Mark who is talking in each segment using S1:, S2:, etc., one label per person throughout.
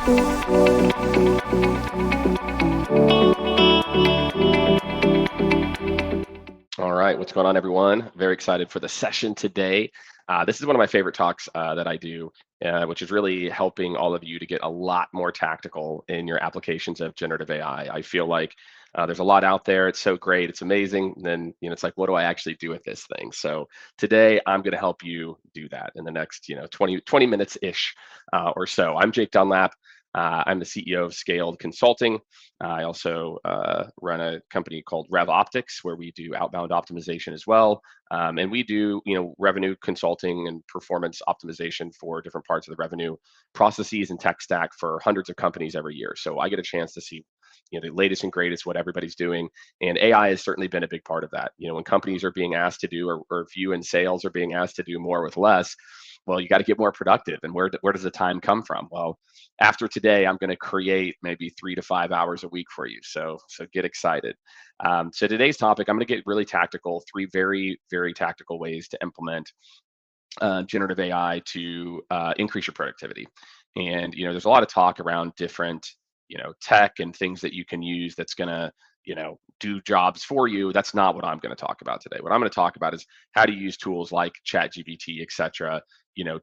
S1: All right, what's going on, everyone? Very excited for the session today. This is one of my favorite talks that I do, which is really helping all of you to get a lot more tactical in your applications of generative AI. I feel like there's a lot out there. It's so great. It's amazing. And then, it's like, what do I actually do with this thing? So today I'm going to help you do that in the next, 20 minutes-ish or so. I'm Jake Dunlap. I'm the CEO of Scaled Consulting. I also run a company called Rev Optics, where we do outbound optimization as well, and we do revenue consulting and performance optimization for different parts of the revenue processes and tech stack for hundreds of companies every year. So I get a chance to see the latest and greatest what everybody's doing, and AI has certainly been a big part of that. When companies are being asked to do, or if you in sales are being asked to do more with less, well, you got to get more productive. And where does the time come from? Well, after today, I'm going to create maybe 3 to 5 hours a week for you. So get excited. So today's topic, I'm going to get really tactical. Three very, very tactical ways to implement generative AI to increase your productivity. And there's a lot of talk around different tech and things that you can use that's going to do jobs for you. That's not what I'm going to talk about today. What I'm going to talk about is how to use tools like ChatGPT, et cetera,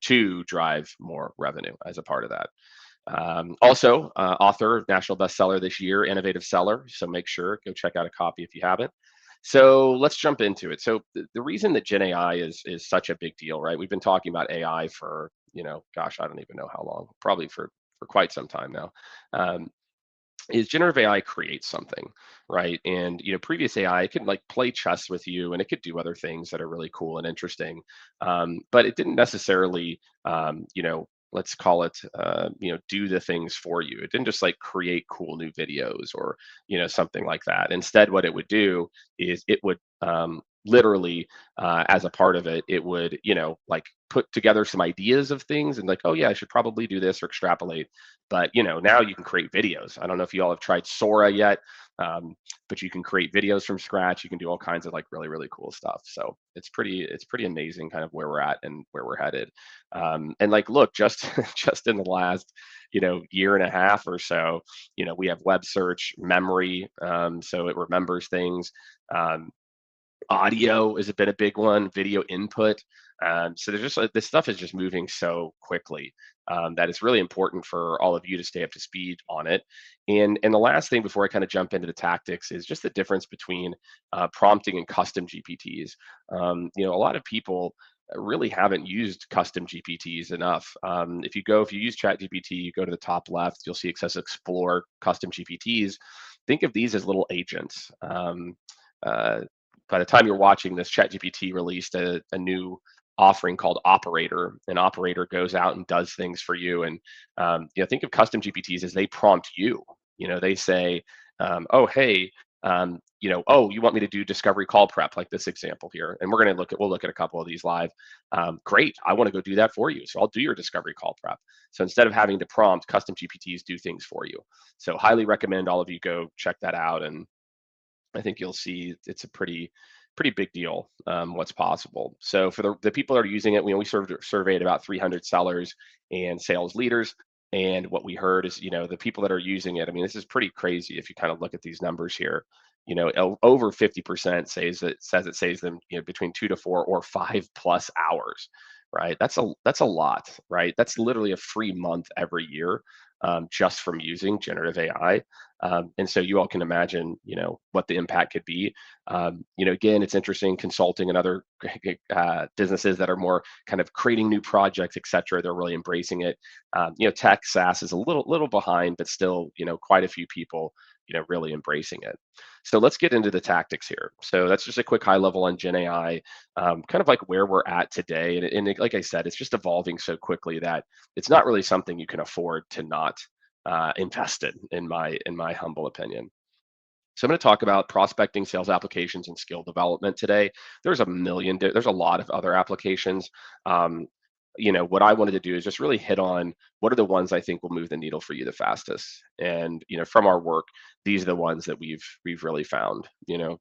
S1: to drive more revenue as a part of that. Also, author, national bestseller this year, innovative seller. So make sure go check out a copy if you haven't. So let's jump into it. So the reason that Gen AI is such a big deal, right? We've been talking about AI for gosh, I don't even know how long, probably for quite some time now. Um, is generative AI creates something, right? And previous AI it could like play chess with you, and it could do other things that are really cool and interesting, but it didn't necessarily, let's call it, do the things for you. It didn't just like create cool new videos or something like that. Instead, what it would do is it would literally, as a part of it, it would like put together some ideas of things and like, oh yeah, I should probably do this or extrapolate. But now you can create videos. I don't know if you all have tried Sora yet, but you can create videos from scratch. You can do all kinds of like really, really cool stuff. So it's pretty amazing kind of where we're at and where we're headed. And like, look, just just in the last year and a half or so, we have web search memory, so it remembers things. Audio has been a big one, video input. So there's just this stuff is just moving so quickly, that it's really important for all of you to stay up to speed on it. And the last thing before I kind of jump into the tactics is just the difference between prompting and custom GPTs. A lot of people really haven't used custom GPTs enough. If you use ChatGPT, you go to the top left, you'll see it says Explore Custom GPTs. Think of these as little agents. Uh, by the time you're watching this, ChatGPT released a new offering called Operator, and Operator goes out and does things for you. And think of custom GPTs as they prompt you. They say, "Oh, hey, oh, you want me to do discovery call prep, like this example here?" And we'll look at a couple of these live. Great, I want to go do that for you, so I'll do your discovery call prep. So instead of having to prompt, custom GPTs do things for you. So highly recommend all of you go check that out, and I think you'll see it's a pretty big deal, what's possible. So for the people that are using it, we surveyed about 300 sellers and sales leaders, and what we heard is the people that are using it. I mean, this is pretty crazy if you kind of look at these numbers here. Over 50% says it saves them between 2 to 4 or 5+ hours. Right, that's a lot, right? That's literally a free month every year, just from using generative AI. And so you all can imagine, what the impact could be. Again, it's interesting. Consulting and other businesses that are more kind of creating new projects, et cetera, they're really embracing it. Tech SaaS is a little behind, but still, quite a few people, really embracing it. So let's get into the tactics here. So that's just a quick high level on Gen AI, kind of like where we're at today. Like I said, it's just evolving so quickly that it's not really something you can afford to not invest in my humble opinion. So I'm going to talk about prospecting, sales applications, and skill development today. There's a lot of other applications. What I wanted to do is just really hit on what are the ones I think will move the needle for you the fastest. And from our work, these are the ones that we've really found.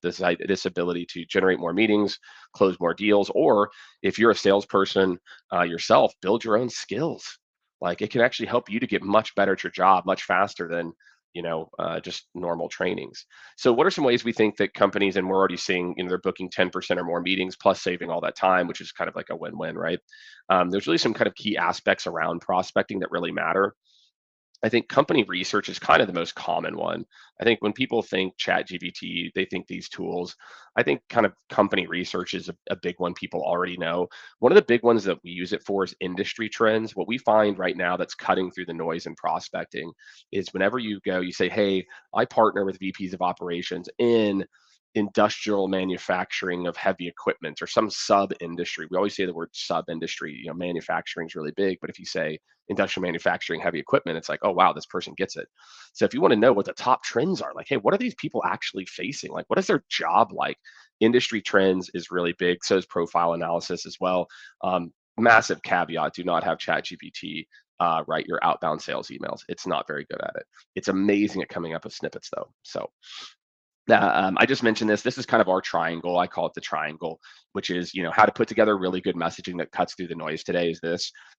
S1: This ability to generate more meetings, close more deals, or if you're a salesperson yourself, build your own skills. Like it can actually help you to get much better at your job much faster than just normal trainings. So what are some ways we think that companies, and we're already seeing, they're booking 10% or more meetings plus saving all that time, which is kind of like a win-win, right? There's really some kind of key aspects around prospecting that really matter. I think company research is kind of the most common one. I think when people think chat GPT, they think these tools. I think kind of company research is a big one people already know. One of the big ones that we use it for is industry trends. What we find right now that's cutting through the noise in prospecting is whenever you go, you say, hey, I partner with VPs of operations in industrial manufacturing of heavy equipment or some sub industry. We always say the word sub industry. Manufacturing is really big, but if you say industrial manufacturing, heavy equipment, it's like, oh, wow, this person gets it. So if you want to know what the top trends are, like, hey, what are these people actually facing? Like, what is their job like? Industry trends is really big. So is profile analysis as well. Massive caveat, do not have chat GPT write your outbound sales emails. It's not very good at it. It's amazing at coming up with snippets though. So I just mentioned this. This is kind of our triangle. I call it the triangle, which is, how to put together really good messaging that cuts through the noise today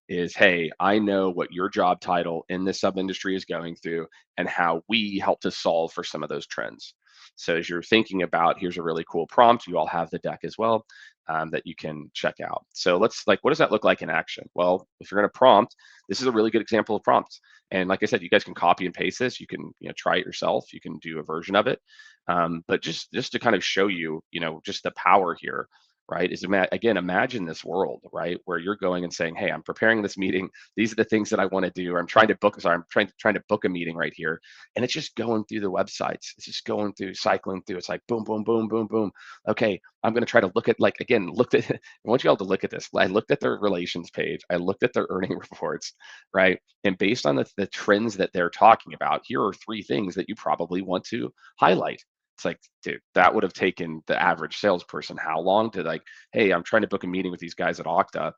S1: is, hey, I know what your job title in this sub industry is going through and how we help to solve for some of those trends. So as you're thinking about, here's a really cool prompt. You all have the deck as well that you can check out. So let's what does that look like in action? Well, if you're going to prompt, this is a really good example of prompts. And like I said, you guys can copy and paste this. You can, try it yourself. You can do a version of it. But just to kind of show you, just the power here, right? Is again, imagine this world, right, where you're going and saying, "Hey, I'm preparing this meeting. These are the things that I want to do. I'm trying to book. Sorry, I'm trying to book a meeting right here." And it's just going through the websites. It's just going through, cycling through. It's like boom, boom, boom, boom, boom. Okay, I'm going to try to look at, like, again, looked at. I want you all to look at this. I looked at their relations page. I looked at their earning reports, right? And based on the trends that they're talking about, here are three things that you probably want to highlight. It's like, dude, that would have taken the average salesperson how long to, like, hey, I'm trying to book a meeting with these guys at Okta.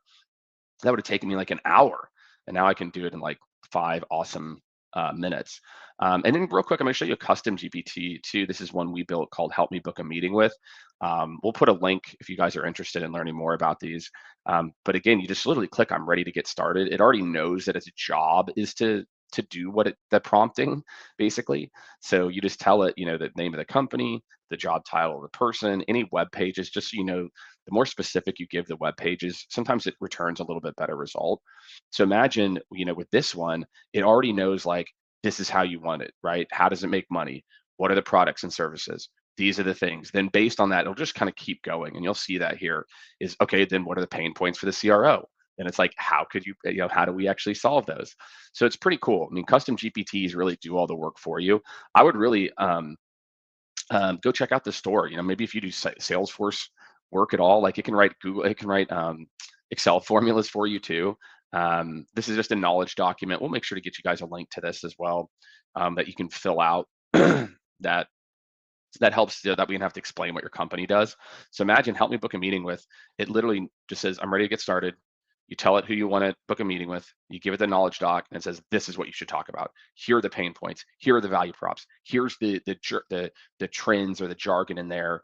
S1: That would have taken me like an hour, and now I can do it in like 5 awesome minutes. And then real quick, I'm going to show you a custom GPT too. This is one we built called Help Me Book a Meeting With. We'll put a link if you guys are interested in learning more about these. But again, you just literally click, I'm ready to get started. It already knows that its job is to do the prompting basically. So you just tell it, the name of the company, the job title of the person, any web pages, just so you know, the more specific you give the web pages, sometimes it returns a little bit better result. So imagine, with this one, it already knows, like, this is how you want it, right? How does it make money? What are the products and services? These are the things. Then based on that, it'll just kind of keep going. And you'll see that here is, okay, then what are the pain points for the CRO? And it's like, how could you, how do we actually solve those? So it's pretty cool. I mean, custom GPTs really do all the work for you. I would really go check out the store. Maybe if you do Salesforce work at all, like, it can write Excel formulas for you too. This is just a knowledge document. We'll make sure to get you guys a link to this as well, that you can fill out. that that helps, that we can have to explain what your company does. So imagine, help me book a meeting with. It literally just says, I'm ready to get started. You tell it who you want to book a meeting with. You give it the knowledge doc, and it says, this is what you should talk about. Here are the pain points. Here are the value props. Here's the trends or the jargon in their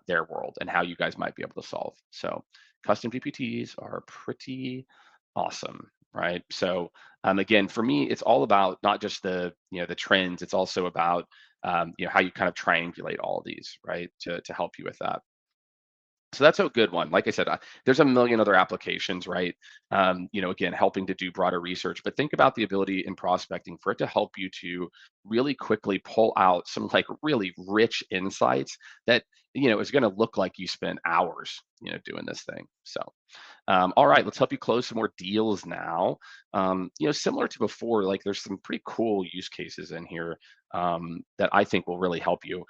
S1: world and how you guys might be able to solve. So custom GPTs are pretty awesome, right? So again, for me, it's all about not just the trends. It's also about how you kind of triangulate all of these, right, to help you with that. So that's a good one. Like I said, there's a million other applications, right? Again, helping to do broader research, but think about the ability in prospecting for it to help you to really quickly pull out some, like, really rich insights that, is going to look like you spent hours, doing this thing. So all right, let's help you close some more deals now. Similar to before, like, there's some pretty cool use cases in here that I think will really help you.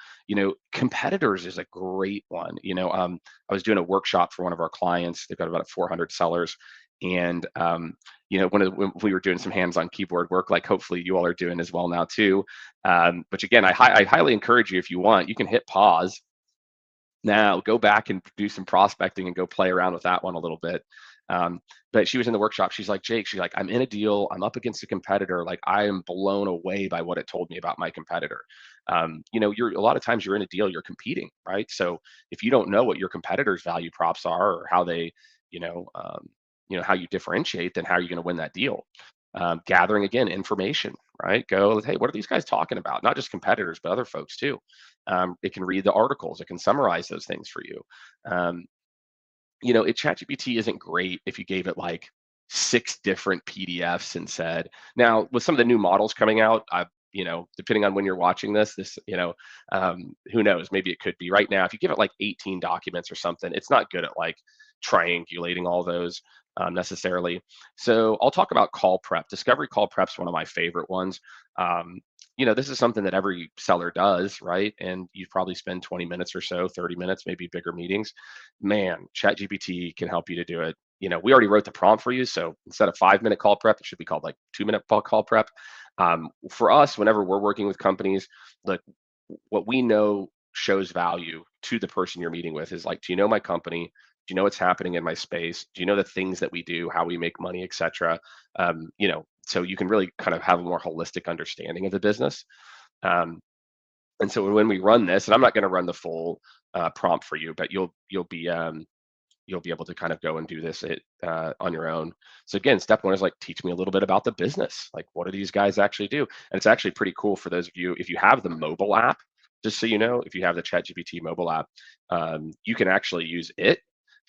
S1: Competitors is a great one. I was doing a workshop for one of our clients. They've got about 400 sellers. And when we were doing some hands-on keyboard work, like hopefully you all are doing as well now too. But again, I highly encourage you, if you want, you can hit pause now, go back and do some prospecting and go play around with that one a little bit. But she was in the workshop. She's like, Jake, she's like, I'm in a deal. I'm up against a competitor. Like, I am blown away by what it told me about my competitor. You're a lot of times you're in a deal, you're competing, right? So if you don't know what your competitor's value props are or how they, how you differentiate, then how are you going to win that deal? gathering again information, right? Go, hey, what are these guys talking about? Not just competitors, but other folks too. It can read the articles. It can summarize those things for you. Um, ChatGPT isn't great if you gave it like 6 different PDFs and said, now with some of the new models coming out, depending on when you're watching who knows, maybe it could be right now. If you give it like 18 documents or something, it's not good at like triangulating all those necessarily. So I'll talk about call prep. Discovery call prep's one of my favorite ones. This is something that every seller does, right? And you probably spend 20 minutes or so, 30 minutes, maybe bigger meetings. Man, ChatGPT can help you to do it. We already wrote the prompt for you, so instead of 5-minute call prep, it should be called like 2-minute call prep. For us, whenever we're working with companies, like what we know shows value to the person you're meeting with is like, do you know my company? Do you know what's happening in my space? Do you know the things that we do, how we make money, etc.? So you can really kind of have a more holistic understanding of the business. Um, and so when we run this, and I'm not going to run the full prompt for you, but you'll be able to kind of go and do this on your own. So again, step one is like, teach me a little bit about the business. Like, what do these guys actually do? And it's actually pretty cool for those of you, if you have the mobile app, just so you know, if you have the ChatGPT mobile app, you can actually use it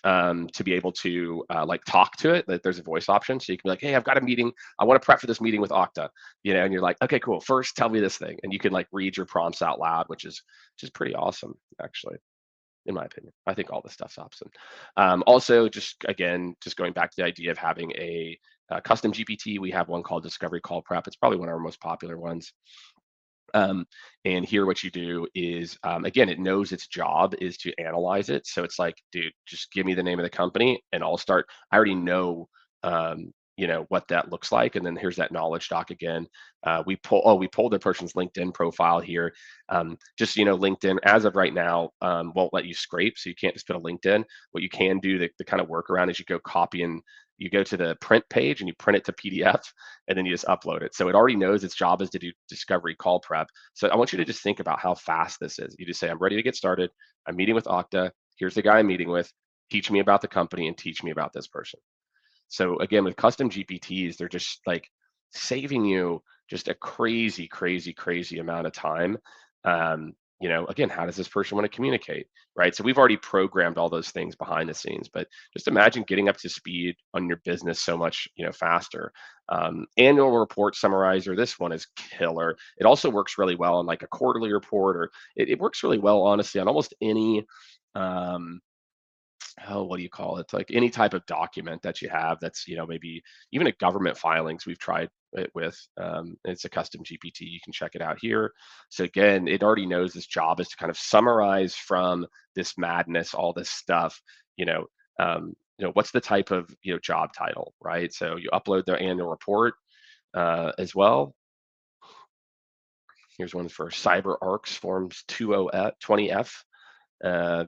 S1: to be able to like talk to it. Like, there's a voice option. So you can be like, hey, I've got a meeting. I want to prep for this meeting with Okta, and you're like, okay, cool. First, tell me this thing. And you can like read your prompts out loud, which is pretty awesome, actually, in my opinion. I think all this stuff's awesome. Also, just going back to the idea of having a custom GPT, we have one called Discovery Call Prep. It's probably one of our most popular ones. Um, and here, what you do is, again, it knows its job is to analyze it. So it's like, dude, just give me the name of the company, and I'll start. I already know, what that looks like, and then here's that knowledge doc again. We pulled the person's LinkedIn profile here. Just LinkedIn as of right now won't let you scrape, so you can't just put a LinkedIn. What you can do, the kind of workaround, is you go copy and you go to the print page and you print it to PDF, and then you just upload it. So it already knows its job is to do discovery call prep. So I want you to just think about how fast this is. You just say, I'm ready to get started. I'm meeting with Okta. Here's the guy I'm meeting with. Teach me about the company and teach me about this person. So again, with custom GPTs, they're just like saving you just a crazy, crazy, crazy amount of time. Again, how does this person want to communicate, right? So we've already programmed all those things behind the scenes, but just imagine getting up to speed on your business so much, faster. Annual report summarizer, this one is killer. It also works really well on like a quarterly report, or it works really well, honestly, on almost any what do you call it? Like any type of document that you have that's, maybe even a government filings we've tried it with. It's a custom GPT. You can check it out here. So again, it already knows this job is to kind of summarize from this madness, all this stuff, what's the type of, job title, right? So you upload their annual report as well. Here's one for CyberArks Forms 20F. Uh,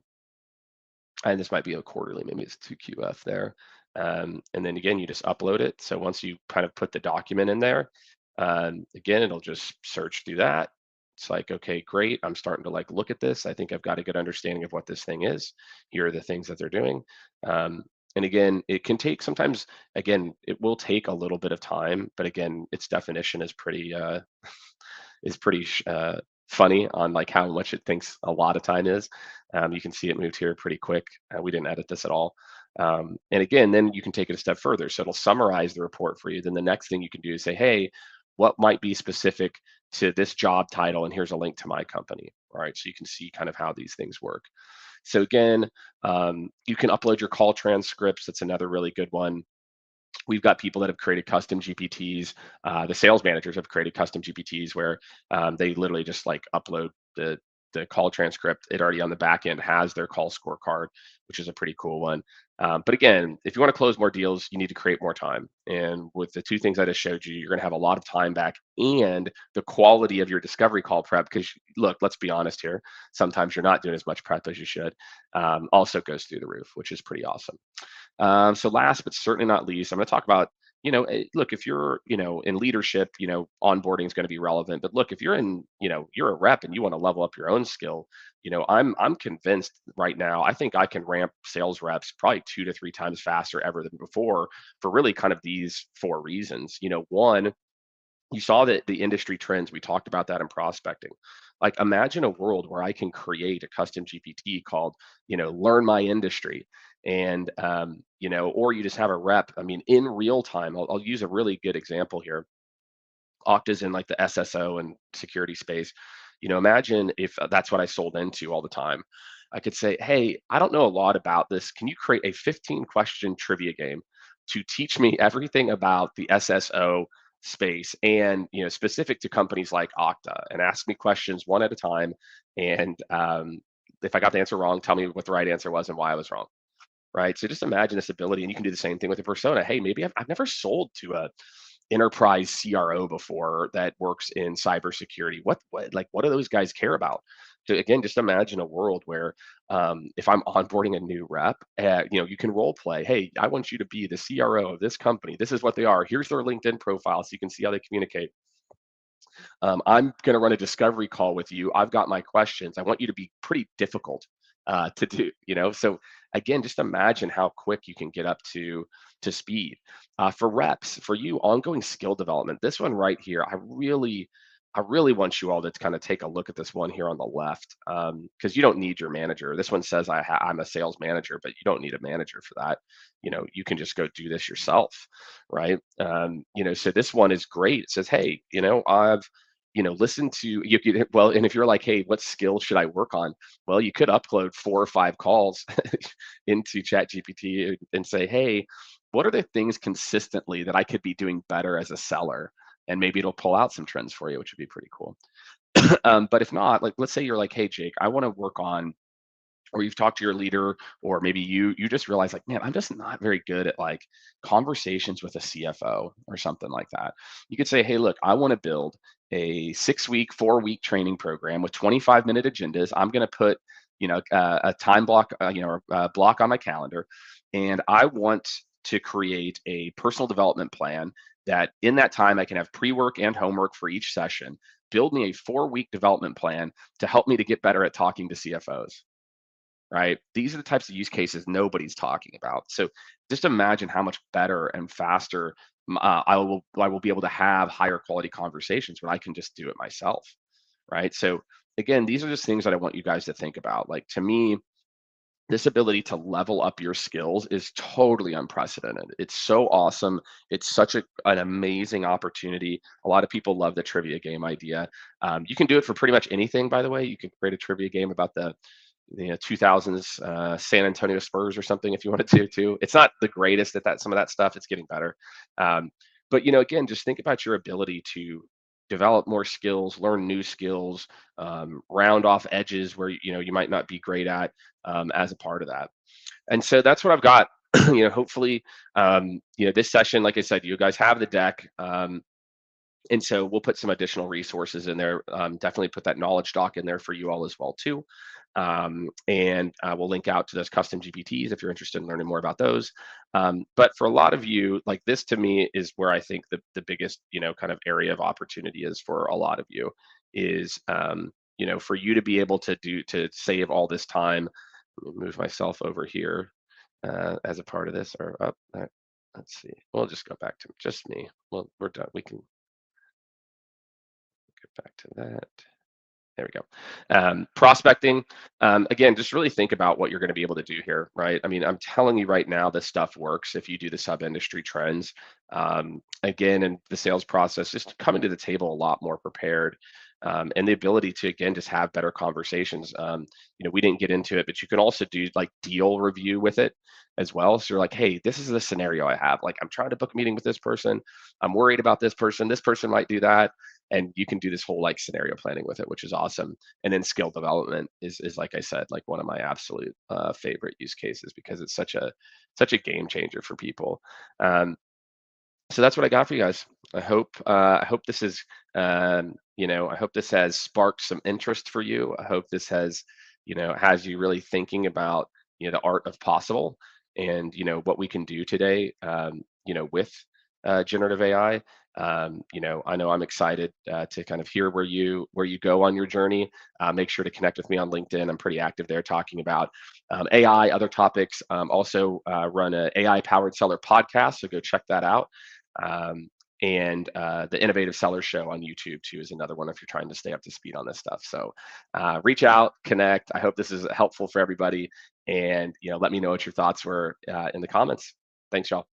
S1: and this might be a quarterly, maybe it's 2QF there. And then again, you just upload it. So once you kind of put the document in there, again, it'll just search through that. It's like, okay, great. I'm starting to like look at this. I think I've got a good understanding of what this thing is. Here are the things that they're doing. And again, it can take sometimes, again, it will take a little bit of time, but again, its definition is pretty funny on like how much it thinks a lot of time is. You can see it moved here pretty quick. We didn't edit this at all. And again, then you can take it a step further. So it'll summarize the report for you. Then the next thing you can do is say, hey, what might be specific to this job title? And here's a link to my company. All right. So you can see kind of how these things work. So again, you can upload your call transcripts. That's another really good one. We've got people that have created custom GPTs. The sales managers have created custom GPTs where they literally just like upload the call transcript. It already on the back end has their call scorecard, which is a pretty cool one. But again, if you want to close more deals, you need to create more time. And with the two things I just showed you, you're going to have a lot of time back, and the quality of your discovery call prep, because look, let's be honest here, sometimes you're not doing as much prep as you should, also goes through the roof, which is pretty awesome. So last but certainly not least, I'm going to talk about look, if you're, in leadership, onboarding is going to be relevant. But look, if you're in, you're a rep and you want to level up your own skill, I'm convinced right now. I think I can ramp sales reps probably 2 to 3 times faster ever than before for really kind of these four reasons. One, you saw that the industry trends, we talked about that in prospecting. Like imagine a world where I can create a custom GPT called, learn my industry. And or you just have a rep. I mean, in real time, I'll use a really good example here. Okta's in like the SSO and security space. Imagine if that's what I sold into all the time. I could say, hey, I don't know a lot about this. Can you create a 15-question trivia game to teach me everything about the SSO space and specific to companies like Okta, and ask me questions one at a time. And if I got the answer wrong, tell me what the right answer was and why I was wrong. Right. So just imagine this ability, and you can do the same thing with a persona. Hey, maybe I've never sold to a enterprise CRO before that works in cybersecurity. What do those guys care about? So again, just imagine a world where if I'm onboarding a new rep, you can role play. Hey, I want you to be the CRO of this company. This is what they are. Here's their LinkedIn profile, so you can see how they communicate. I'm going to run a discovery call with you. I've got my questions. I want you to be pretty difficult to do. So again, just imagine how quick you can get up to speed. For reps, for you, ongoing skill development. This one right here, I really want you all to kind of take a look at this one here on the left, because you don't need your manager. This one says I'm a sales manager, but you don't need a manager for that. You can just go do this yourself, right? So this one is great. It says, hey, I've listen to you could well, and if you're like, hey, what skills should I work on? Well, you could upload 4 or 5 calls into Chat GPT and say, hey, what are the things consistently that I could be doing better as a seller? And maybe it'll pull out some trends for you, which would be pretty cool. But if not, like let's say you're like, hey, Jake, I want to work on, or you've talked to your leader, or maybe you just realize like, man, I'm just not very good at like conversations with a CFO or something like that. You could say, hey, look, I want to build a 6-week 4-week training program with 25-minute agendas. I'm going to put a time block, or a block on my calendar, and I want to create a personal development plan that in that time I can have pre-work and homework for each session. Build me a 4-week development plan to help me to get better at talking to CFOs. Right? These are the types of use cases nobody's talking about. So just imagine how much better and faster I will be able to have higher quality conversations when I can just do it myself. Right? So again, these are just things that I want you guys to think about. Like to me, this ability to level up your skills is totally unprecedented. It's so awesome. It's such an amazing opportunity. A lot of people love the trivia game idea. You can do it for pretty much anything, by the way. You can create a trivia game about the 2000s San Antonio Spurs or something if you wanted to too. It's not the greatest at that, some of that stuff. It's getting better. But again, just think about your ability to develop more skills, learn new skills, round off edges where you might not be great at, as a part of that. And so that's what I've got. Hopefully, this session, like I said, you guys have the deck. And so we'll put some additional resources in there. Definitely put that knowledge doc in there for you all as well too. And we'll link out to those custom GPTs if you're interested in learning more about those. But for a lot of you, like this to me is where I think the biggest, kind of area of opportunity is for a lot of you is, for you to be able to save all this time. Let me move myself over here as a part of this, or up. Let's see. We'll just go back to just me. Well, we're done. We can get back to that. There we go. Prospecting. Again, just really think about what you're going to be able to do here, right? I mean, I'm telling you right now, this stuff works if you do the sub-industry trends. Again, in the sales process, just coming to the table a lot more prepared, and the ability to, again, just have better conversations. We didn't get into it, but you can also do like deal review with it as well. So you're like, hey, this is the scenario I have. Like, I'm trying to book a meeting with this person. I'm worried about this person. This person might do that, and you can do this whole like scenario planning with it, which is awesome. And then skill development is like I said, like one of my absolute favorite use cases because it's such a game changer for people. um, so that's what I got for you guys. I hope this is, I hope this has sparked some interest for you. I hope this has you really thinking about the art of possible, and what we can do today, with generative AI. I know I'm excited to kind of hear where you go on your journey. Make sure to connect with me on LinkedIn. I'm pretty active there, talking about AI, other topics. Also, run a AI powered seller podcast, so go check that out. Um, and the Innovative Seller Show on YouTube too is another one if you're trying to stay up to speed on this stuff. So reach out, connect. I hope this is helpful for everybody, and let me know what your thoughts were in the comments. Thanks, y'all.